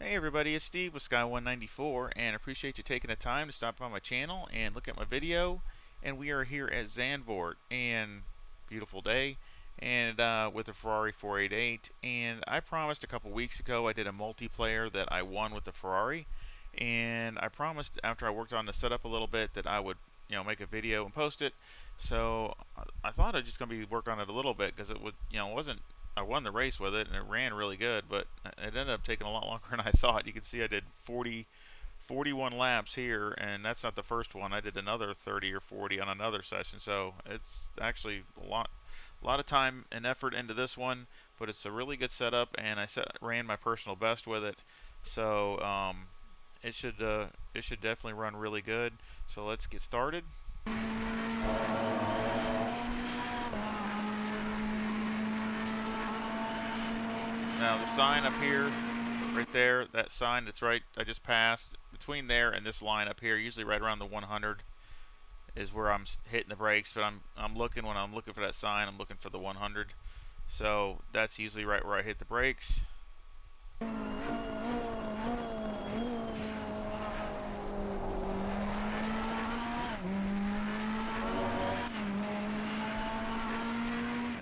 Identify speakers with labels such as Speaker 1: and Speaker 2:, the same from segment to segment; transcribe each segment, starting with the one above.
Speaker 1: Hey everybody, it's Steve with Sky194 and appreciate you taking the time to stop by my channel and look at my video. And we are here at Zandvoort, and beautiful day, and with the Ferrari 488. And I promised a couple weeks ago I did a multiplayer that I won with the Ferrari, and I promised after I worked on the setup a little bit that I would make a video and post it. So I thought I'd just gonna be work on it a little bit because it would it wasn't, I won the race with it and it ran really good, but it ended up taking a lot longer than I thought. You can see I did 41 laps here, and that's not the first one. I did another 30 or 40 on another session, so it's actually a lot of time and effort into this one, but it's a really good setup, and I ran my personal best with it, so it should definitely run really good. So let's get started. Now the sign up here, right there, that sign that's right, I just passed, between there and this line up here, usually right around the 100 is where I'm hitting the brakes, but I'm looking, when I'm looking for that sign, I'm looking for the 100. So that's usually right where I hit the brakes. And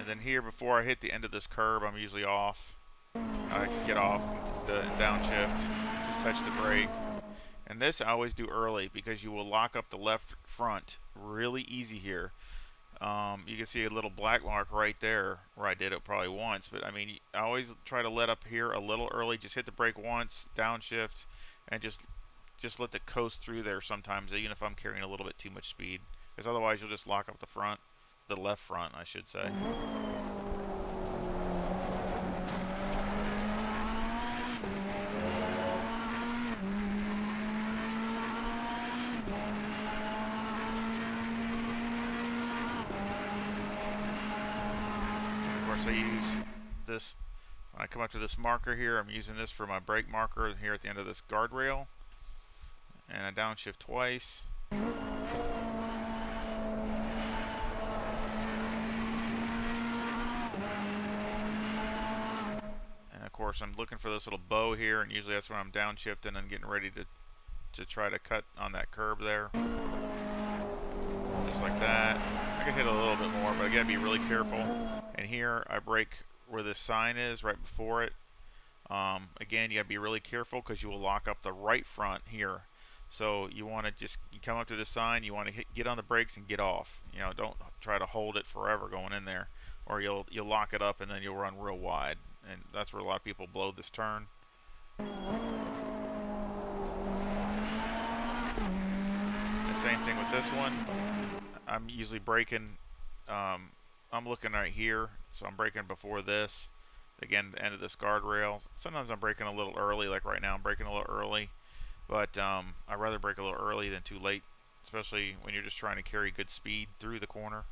Speaker 1: then here, before I hit the end of this curb, I'm usually off. I get off the downshift, just touch the brake. And this I always do early because you will lock up the left front really easy here. You can see a little black mark right there where I did it probably once, but I mean, I always try to let up here a little early. Just hit the brake once, downshift, and just let it coast through there sometimes, even if I'm carrying a little bit too much speed, because otherwise you'll just lock up the front, the left front, I should say. I use this when I come up to this marker here. I'm using this for my brake marker here at the end of this guardrail, and I downshift twice. And of course I'm looking for this little bow here, and usually that's when I'm downshifting and getting ready to try to cut on that curb there, just like that. I can hit a little bit more, but I gotta be really careful. And here I brake where this sign is right before it. Again, you gotta be really careful because you will lock up the right front here. So you want to you come up to the sign, you want to get on the brakes and get off. Don't try to hold it forever going in there, or you'll lock it up and then you'll run real wide. And that's where a lot of people blow this turn. The same thing with this one. I'm usually braking. I'm looking right here, so I'm braking before this. Again, the end of this guardrail. Sometimes I'm braking a little early, like right now I'm braking a little early. But I'd rather brake a little early than too late, especially when you're just trying to carry good speed through the corner.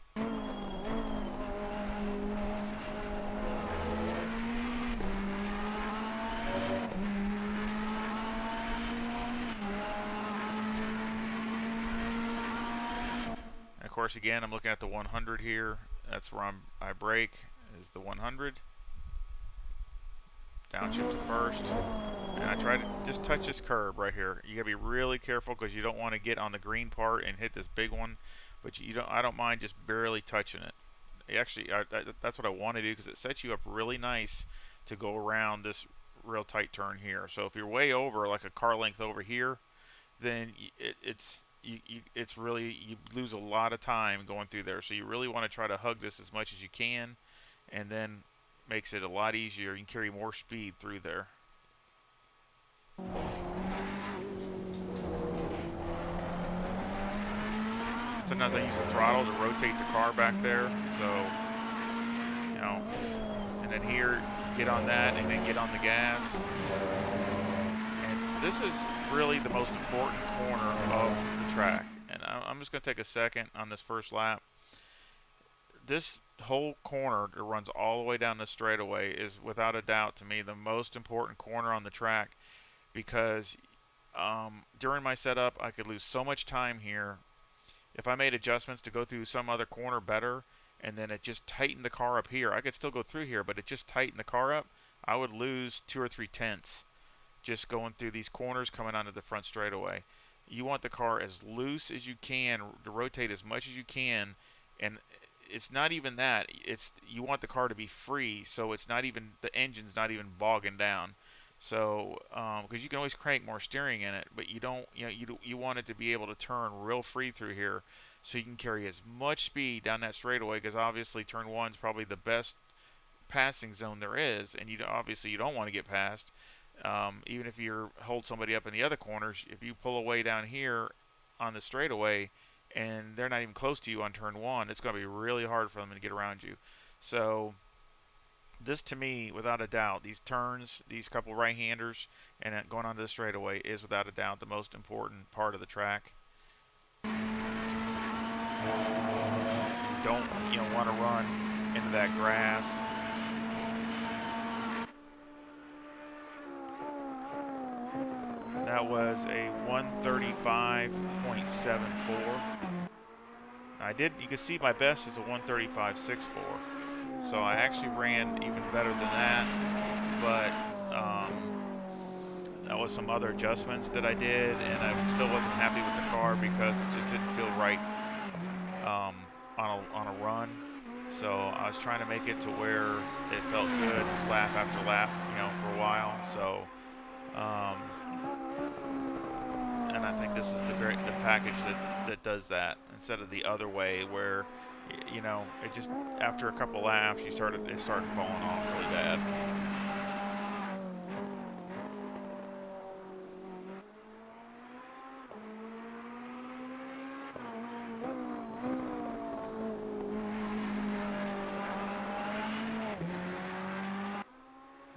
Speaker 1: Of course, again, I'm looking at the 100 here. That's where I brake, is the 100. Downshift to first, and I try to just touch this curb right here. You gotta be really careful because you don't want to get on the green part and hit this big one, but I don't mind just barely touching it. Actually, that's what I want to do because it sets you up really nice to go around this real tight turn here. So if you're way over, like a car length over here, then you lose a lot of time going through there. So you really want to try to hug this as much as you can, and then makes it a lot easier. You can carry more speed through there. Sometimes I use the throttle to rotate the car back there, so and then here, get on that and then get on the gas. And this is really the most important corner of the track, and I'm just going to take a second on this first lap. This whole corner that runs all the way down the straightaway is without a doubt to me the most important corner on the track, because during my setup I could lose so much time here if I made adjustments to go through some other corner better, and then it just tightened the car up here. I could still go through here, but it just tightened the car up. I would lose 2 or 3 tenths just going through these corners coming onto the front straightaway. You want the car as loose as you can to rotate as much as you can, and it's not even that. It's you want the car to be free, so it's not even the engine's not even bogging down. So because you can always crank more steering in it, but you don't. You want it to be able to turn real free through here, so you can carry as much speed down that straightaway. Because obviously turn one's probably the best passing zone there is, and obviously you don't want to get past. Even if you hold somebody up in the other corners, if you pull away down here on the straightaway and they're not even close to you on turn one, it's going to be really hard for them to get around you. So this, to me, without a doubt, these turns, these couple right-handers, and going onto the straightaway is without a doubt the most important part of the track. You don't want to run into that grass. That was a 135.74. You can see my best is a 135.64. So I actually ran even better than that, but that was some other adjustments that I did, and I still wasn't happy with the car because it just didn't feel right on a run. So I was trying to make it to where it felt good lap after lap, for a while. So. And I think this is the package that does that instead of the other way where, it just after a couple laps it started falling off really bad.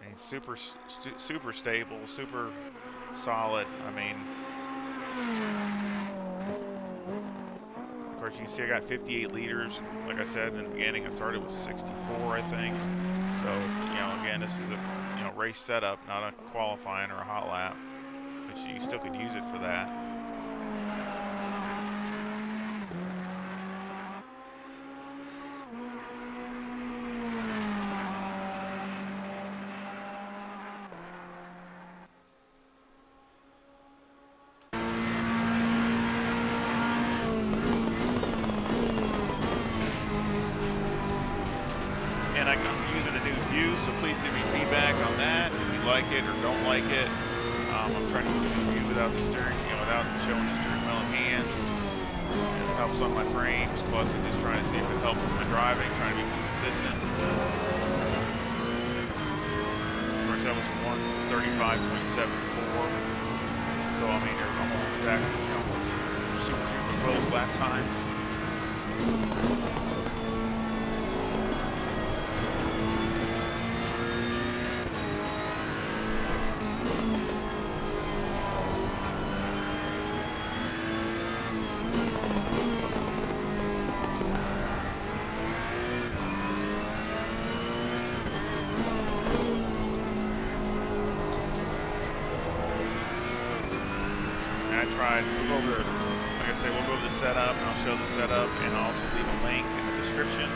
Speaker 1: I mean, super stable, super solid. I mean. Of course, you can see I got 58 liters. Like I said in the beginning, I started with 64, I think. So, again, this is a race setup, not a qualifying or a hot lap, but you still could use it for that. So please send me feedback on that if you like it or don't like it. I'm trying to use a new view without the steering, without showing the steering wheel in hands. It helps on my frames. Plus, I'm just trying to see if it helps with my driving, trying to be consistent. Of course, that was 135.74. So I mean, they're almost exactly, super close lap times. We'll go over, like I say, we'll go over the setup, and I'll show the setup, and I'll also leave a link in the description.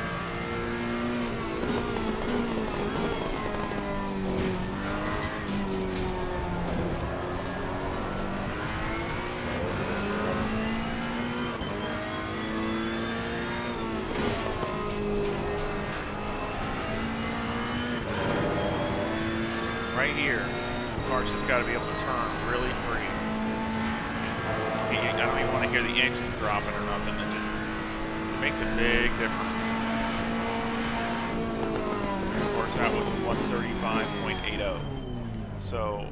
Speaker 1: Right here, the car's just got to be able to turn really free. I don't even want to hear the engine dropping or nothing. It makes a big difference. Of course, that was 135.80. So,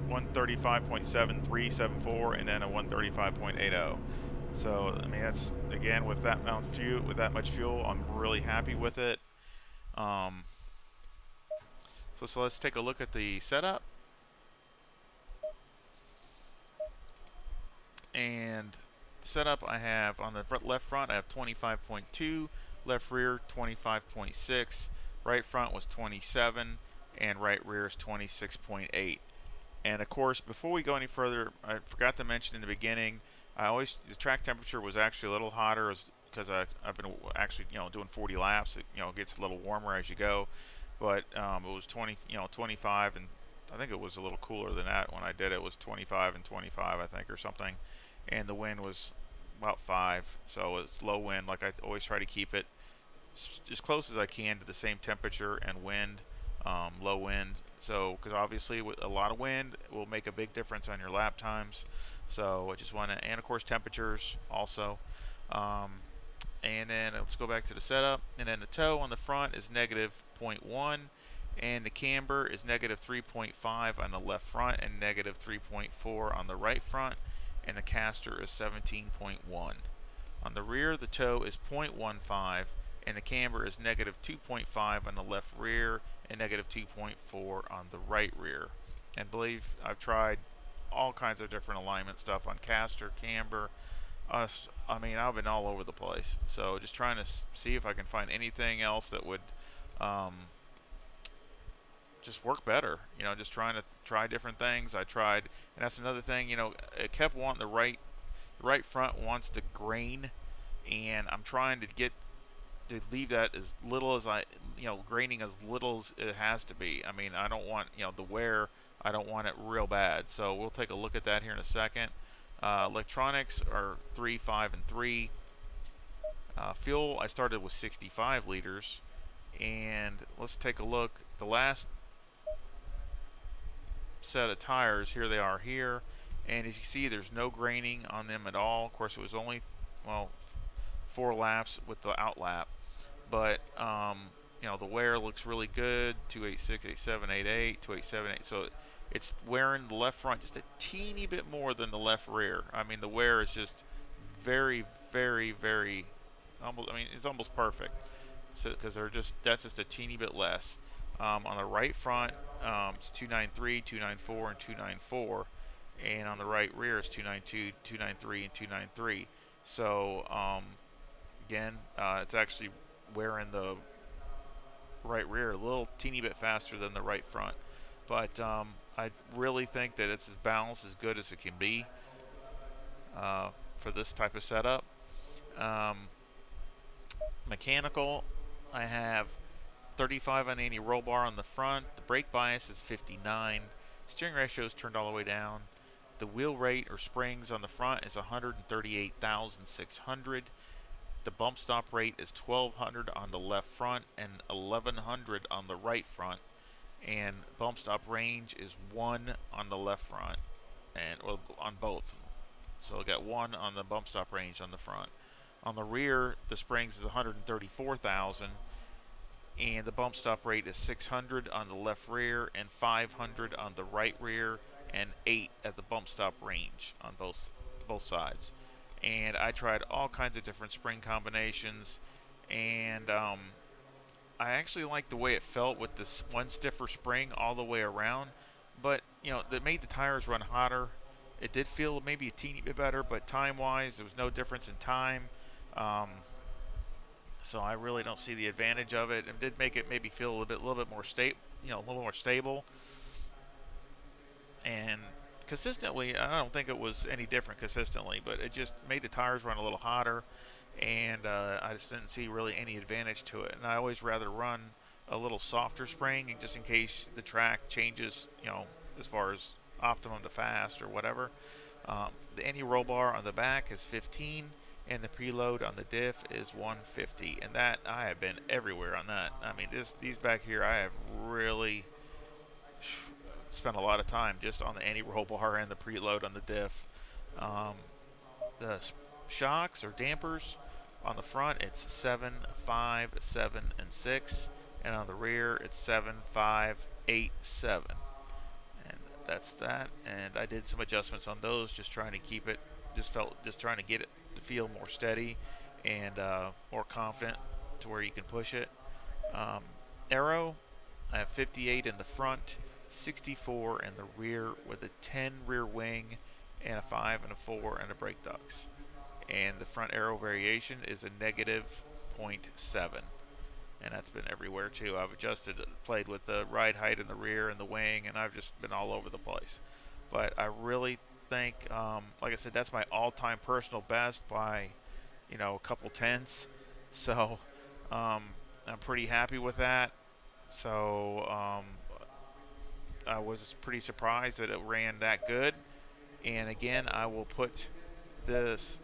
Speaker 1: 135.7374, and then a 135.80. So, I mean, that's again with that much fuel, I'm really happy with it. So let's take a look at the setup. And setup, I have on the left front I have 25.2, left rear 25.6, right front was 27, and right rear is 26.8. And of course, before we go any further, I forgot to mention in the beginning, the track temperature was actually a little hotter because I've been actually doing 40 laps. It gets a little warmer as you go. but it was 25, and I think it was a little cooler than that when I did it. It was 25 and 25, I think, or something, and the wind was about 5, so it's low wind. Like I always try to keep it as close as I can to the same temperature and wind, low wind. So, because obviously with a lot of wind will make a big difference on your lap times. So I just want to, and of course temperatures also. Um, and then let's go back to the setup. And then the toe on the front is negative -0.1, and the camber is negative -3.5 on the left front and negative -3.4 on the right front, and the caster is 17.1. On the rear, the toe is 0.15, and the camber is negative -2.5 on the left rear and negative -2.4 on the right rear. And believe I've tried all kinds of different alignment stuff on caster, camber. I mean, I've been all over the place. So just trying to see if I can find anything else that would just work better. Just trying to try different things. I tried, and that's another thing. It kept wanting the right front wants to grain, and I'm trying to leave that as little as graining as little as it has to be. I mean, I don't want, the wear, I don't want it real bad. So we'll take a look at that here in a second. Electronics are 3, 5, and 3. Fuel, I started with 65 liters. And let's take a look. The last set of tires, here they are here. And as you see, there's no graining on them at all. Of course, it was only, 4 laps with the outlap. But, the wear looks really good. 286, 87, 88, 287, 8. So it's wearing the left front just a teeny bit more than the left rear. I mean, the wear is just very, very, very, it's almost perfect. So because that's just a teeny bit less. On the right front, it's 293, 294, and 294, and on the right rear is 292, 293, and 293. So again, it's actually wearing the right rear a little teeny bit faster than the right front, but I really think that it's as balanced as good as it can be for this type of setup. Mechanical, I have 35 on anti-roll bar on the front. The brake bias is 59. Steering ratio is turned all the way down. The wheel rate or springs on the front is 138,600. The bump stop rate is 1,200 on the left front and 1,100 on the right front. And bump stop range is 1 on the left front and on both. So I got 1 on the bump stop range on the front. On the rear, the springs is 134,000, and the bump stop rate is 600 on the left rear and 500 on the right rear, and 8 at the bump stop range on both sides. And I tried all kinds of different spring combinations, and I actually liked the way it felt with this one stiffer spring all the way around. But that made the tires run hotter. It did feel maybe a teeny bit better, but time-wise, there was no difference in time. So I really don't see the advantage of it. It did make it maybe feel a little bit more stable, a little more stable. And consistently, I don't think it was any different consistently, but it just made the tires run a little hotter, and I just didn't see really any advantage to it. And I always rather run a little softer spring just in case the track changes, as far as optimum to fast or whatever. The anti-roll bar on the back is 15, and the preload on the diff is 150, and that I have been everywhere on that. I mean, these back here, I have really spent a lot of time just on the anti-roll bar and the preload on the diff. The shocks or dampers on the front, it's 7, 5, 7, and 6, and on the rear, it's 7, 5, 8, 7. And that's that. And I did some adjustments on those, just trying to keep it, just trying to get it to feel more steady and more confident to where you can push it. Aero, I have 58 in the front, 64 in the rear with a 10 rear wing and a 5 and a 4 and a brake ducts. And the front aero variation is a negative 0.7. And that's been everywhere too. I've played with the ride height in the rear and the wing, and I've just been all over the place. But I really think, like I said, that's my all-time personal best by, a couple tenths. So I'm pretty happy with that. So I was pretty surprised that it ran that good. And again, I will put this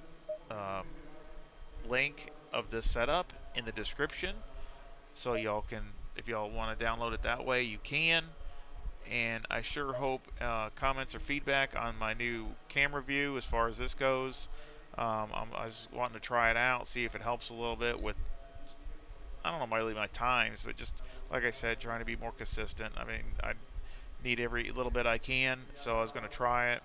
Speaker 1: um, link of this setup in the description, so y'all can, if y'all want to download it that way, you can. And I sure hope comments or feedback on my new camera view as far as this goes. I was wanting to try it out, see if it helps a little bit with, I don't know, really my times, but just like I said, trying to be more consistent. I mean, I need every little bit I can, so I was going to try it,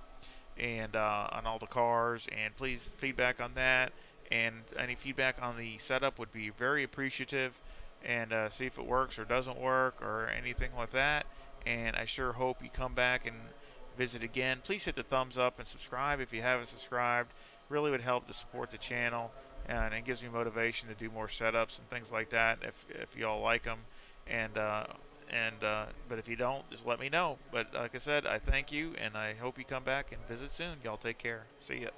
Speaker 1: and on all the cars. And please feedback on that, and any feedback on the setup would be very appreciative. And see if it works or doesn't work or anything like that. And I sure hope you come back and visit again. Please hit the thumbs up and subscribe if you haven't subscribed. Really would help to support the channel, and it gives me motivation to do more setups and things like that if y'all like them. And but if you don't, just let me know. But like I said, I thank you, and I hope you come back and visit soon. Y'all take care. See ya.